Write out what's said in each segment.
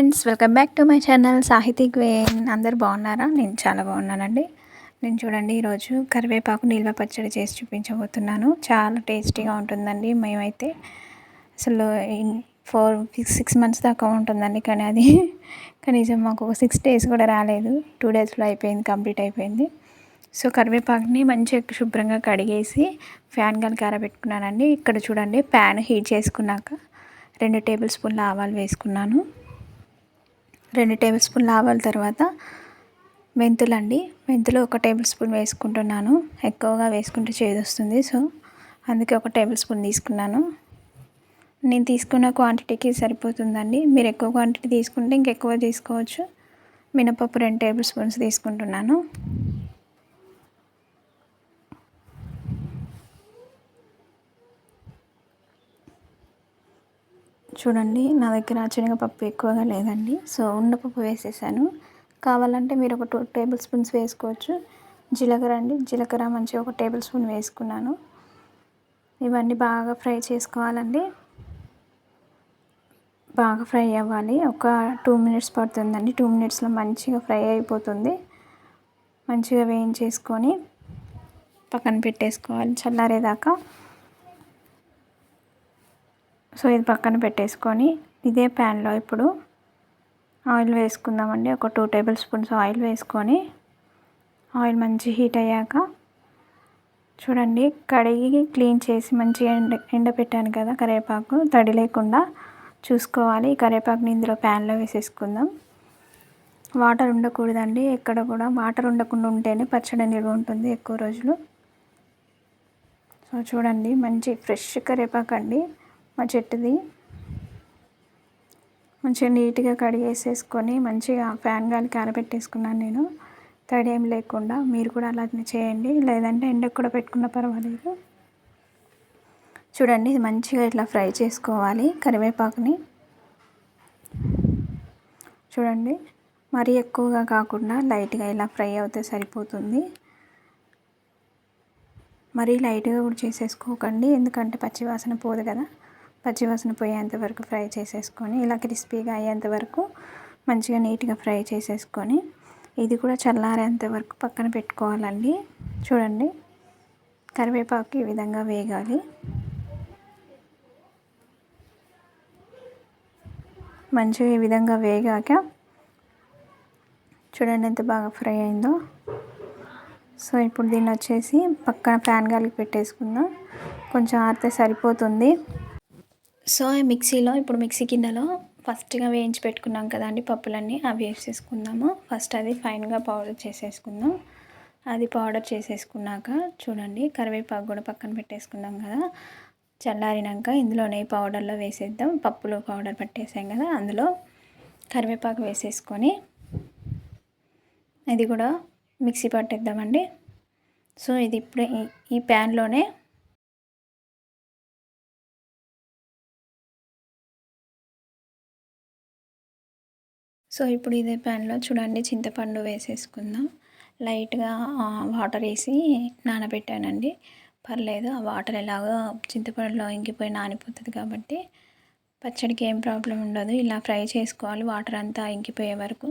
Friends, welcome back to my channel సాహితీ queen. అందరు బాగున్నారా? నేను చాలా బాగున్నానండి. నేను చూడండి ఈరోజు కరివేపాకు నిల్వ పచ్చడి చేసి చూపించబోతున్నాను. చాలా టేస్టీగా ఉంటుందండి. మేమైతే అసలు 6 మంత్స్ దాకా ఉంటుందండి, కానీ అది కనీసం మాకు 6 days కూడా రాలేదు. 2 daysలో అయిపోయింది, కంప్లీట్ అయిపోయింది. సో కరివేపాకుని మంచిగా శుభ్రంగా కడిగేసి ఫ్యాన్ గాలికి ఆరబెట్టుకున్నానండి. ఇక్కడ చూడండి, ప్యాన్ హీట్ చేసుకున్నాక 2 tablespoons స్పూన్ల ఆవాలు వేసుకున్నాను. 2 tablespoons ఆవాల తర్వాత మెంతులు 1 tablespoon వేసుకుంటున్నాను. ఎక్కువగా వేసుకుంటే చేదు వస్తుంది, సో అందుకే 1 tablespoon తీసుకున్నాను. నేను తీసుకున్న క్వాంటిటీకి సరిపోతుందండి. మీరు ఎక్కువ క్వాంటిటీ తీసుకుంటే ఇంకెక్కువ తీసుకోవచ్చు. మినపప్పు 2 tablespoons తీసుకుంటున్నాను. చూడండి, నా దగ్గర శనగపప్పు ఎక్కువగా లేదండి, సో ఉండపప్పు వేసేసాను. కావాలంటే మీరు ఒక 2 tablespoons వేసుకోవచ్చు. జీలకర్ర మంచిగా 1 tablespoon వేసుకున్నాను. ఇవన్నీ బాగా ఫ్రై చేసుకోవాలండి. బాగా ఫ్రై అవ్వాలి. ఒక 2 minutes పడుతుందండి. 2 minutesలో మంచిగా ఫ్రై అయిపోతుంది. మంచిగా వేయించేసుకొని పక్కన పెట్టేసుకోవాలి చల్లారేదాకా. సో ఇది పక్కన పెట్టేసుకొని ఇదే ప్యాన్లో ఇప్పుడు ఆయిల్ వేసుకుందామండి. ఒక 2 tablespoons ఆయిల్ వేసుకొని ఆయిల్ మంచి హీట్ అయ్యాక చూడండి, కడిగి క్లీన్ చేసి మంచిగా ఎండపెట్టాను కదా కరివేపాకు, తడి లేకుండా చూసుకోవాలి. కరివేపాకుని ఇందులో ప్యాన్లో వేసేసుకుందాం. వాటర్ ఉండకూడదండి, ఎక్కడ కూడా వాటర్ ఉండకుండా ఉంటేనే పచ్చడి నిల్వ ఉంటుంది ఎక్కువ రోజులు. సో చూడండి, మంచి ఫ్రెష్ కరివేపాకు అండి, మా చెట్టుది. మంచిగా నీట్గా కడిగేసేసుకొని మంచిగా ఫ్యాన్ గాలికి ఆరబెట్టేసుకున్నాను నేను, తడి ఏం లేకుండా. మీరు కూడా అలానే చేయండి, లేదంటే ఎండకు కూడా పెట్టుకున్న పర్వాలేదు. చూడండి, ఇది మంచిగా ఇట్లా ఫ్రై చేసుకోవాలి కరివేపాకుని. చూడండి, మరీ ఎక్కువగా కాకుండా లైట్గా ఇలా ఫ్రై అవుతే సరిపోతుంది. మరీ లైట్గా కూడా చేసేసుకోకండి, ఎందుకంటే పచ్చివాసన పోదు కదా. పచ్చివాసన పోయేంత వరకు ఫ్రై చేసేసుకొని ఇలా క్రిస్పీగా అయ్యేంత వరకు మంచిగా నీట్గా ఫ్రై చేసేసుకొని ఇది కూడా చల్లారేంత వరకు పక్కన పెట్టుకోవాలండి. చూడండి, కరివేపాకు ఈ విధంగా వేగాలి. మంచిగా ఈ విధంగా వేగాక చూడండి ఎంత బాగా ఫ్రై అయిందో. సో ఇప్పుడు దీన్ని వచ్చేసి పక్కన ఫ్యాన్ గాలికి పెట్టేసుకుందాం, కొంచెం ఆరితే సరిపోతుంది. సో ఇప్పుడు మిక్సీ గిన్నెలో ఫస్ట్గా వేయించి పెట్టుకున్నాం కదండి పప్పులన్నీ, అవి వేసేసుకుందాము. ఫస్ట్ అది ఫైన్గా పౌడర్ చేసేసుకుందాం. అది పౌడర్ చేసేసుకున్నాక చూడండి, కరివేపాకు కూడా పక్కన పెట్టేసుకుందాం కదా. చల్లారినాక ఇందులోనే పౌడర్లో వేసేద్దాం. పప్పులో పౌడర్ పట్టేసాం కదా, అందులో కరివేపాకు వేసేసుకొని ఇది కూడా మిక్సీ పట్టేద్దామండి. సో ఇది ఇప్పుడే ఈ ప్యాన్లోనే ఇప్పుడు ఇదే ప్యాన్లో చూడండి చింతపండు వేసేసుకుందాం. లైట్గా వాటర్ వేసి నానబెట్టానండి, పర్లేదు. ఆ వాటర్ ఎలాగో చింతపండులో ఇంకిపోయి నానిపోతుంది కాబట్టి పచ్చడికి ఏం ప్రాబ్లం ఉండదు. ఇలా ఫ్రై చేసుకోవాలి, వాటర్ అంతా ఇంకిపోయే వరకు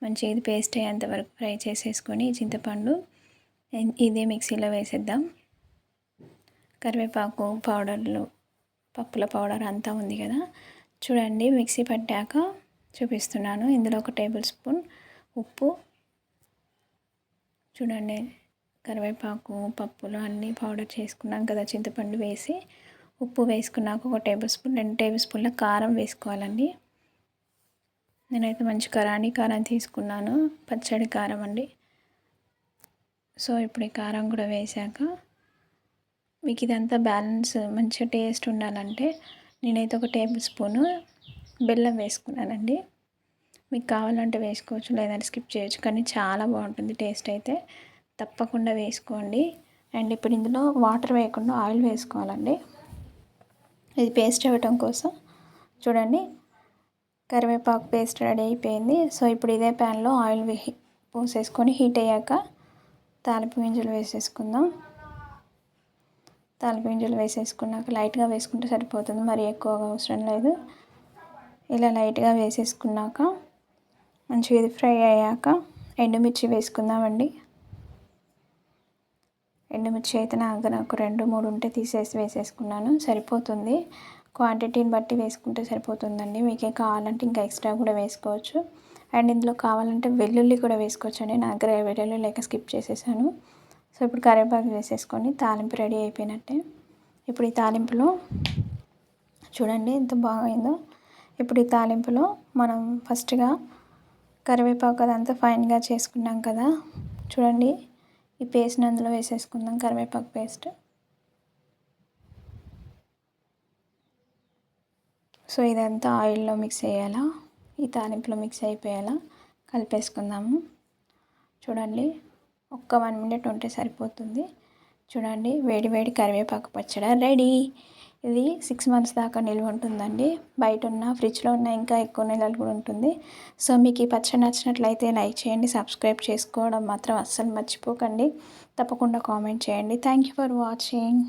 మంచిగా ఇది పేస్ట్ అయ్యేంత వరకు ఫ్రై చేసేసుకొని చింతపండు ఇదే మిక్సీలో వేసేద్దాం. కరివేపాకు పౌడర్లు, పప్పుల పౌడర్ అంతా ఉంది కదా. చూడండి, మిక్సీ పట్టాక చూపిస్తున్నాను. ఇందులో 1 tablespoon ఉప్పు, చూడండి కరివేపాకు పప్పులు అన్నీ పౌడర్ చేసుకున్నాం కదా, చింతపండు వేసి ఉప్పు వేసుకున్నాక 1 tablespoon 2 tablespoonల కారం వేసుకోవాలండి. నేనైతే మంచి కారం తీసుకున్నాను, పచ్చడి కారం అండి. సో ఇప్పుడు ఈ కారం కూడా వేసాక మీకు ఇదంతా బ్యాలెన్స్ మంచిగా టేస్ట్ ఉండాలంటే నేనైతే 1 tablespoon బెల్లం వేసుకున్నానండి. మీకు కావాలంటే వేసుకోవచ్చు, లేదంటే స్కిప్ చేయొచ్చు, కానీ చాలా బాగుంటుంది టేస్ట్ అయితే. తప్పకుండా వేసుకోండి. అండ్ ఇప్పుడు ఇందులో వాటర్ వేయకుండా ఆయిల్ వేసుకోవాలండి, ఇది పేస్ట్ అవ్వటం కోసం. చూడండి, కరివేపాకు పేస్ట్ రెడీ అయిపోయింది. సో ఇప్పుడు ఇదే ప్యాన్లో ఆయిల్ పోసేసుకొని హీట్ అయ్యాక తాలింపు గింజలు వేసేసుకుందాం. తాలింపు గింజలు వేసేసుకున్నాక లైట్గా వేసుకుంటే సరిపోతుంది, మరి ఎక్కువగా అవసరం లేదు. ఇలా లైట్గా వేసేసుకున్నాక మంచిగా ఇది ఫ్రై అయ్యాక ఎండుమిర్చి వేసుకుందామండి. ఎండుమిర్చి అయితే నాకు 2-3 ఉంటే తీసేసి వేసేసుకున్నాను, సరిపోతుంది. క్వాంటిటీని బట్టి వేసుకుంటే సరిపోతుందండి. మీకే కావాలంటే ఇంకా ఎక్స్ట్రా కూడా వేసుకోవచ్చు. అండ్ ఇందులో కావాలంటే వెల్లుల్లి కూడా వేసుకోవచ్చు అండి. నా దగ్గర వెల్లుల్లి లేక స్కిప్ చేసేసాను. సో ఇప్పుడు కరివేపాకు వేసేసుకొని తాలింపు రెడీ అయిపోయినట్టే. ఇప్పుడు ఈ తాలింపులో చూడండి ఎంత బాగైందో. ఇప్పుడు ఈ తాలింపులో మనం ఫస్ట్గా కరివేపాకు అదంతా ఫైన్గా చేసుకున్నాం కదా, చూడండి ఈ పేస్ట్ని అందులో వేసేసుకుందాం, కరివేపాకు పేస్ట్. సో ఇదంతా ఆయిల్లో మిక్స్ అయ్యేలా, ఈ తాలింపులో మిక్స్ అయిపోయేలా కలిపేసుకుందాము. చూడండి ఒక్క 1 మినిట్ ఉంటే సరిపోతుంది. చూడండి వేడి వేడి కరివేపాకు పచ్చడి రెడీ. ఇది 6 మంత్స్ దాకా నిల్వ ఉంటుందండి. బయట ఉన్న ఫ్రిడ్జ్లో ఉన్న ఇంకా ఎక్కువ నెలలు కూడా ఉంటుంది. సో మీకు ఈ పచ్చడి నచ్చినట్లయితే లైక్ చేయండి, సబ్స్క్రైబ్ చేసుకోవడం మాత్రం అస్సలు మర్చిపోకండి. తప్పకుండా కామెంట్ చేయండి. Thank you for watching.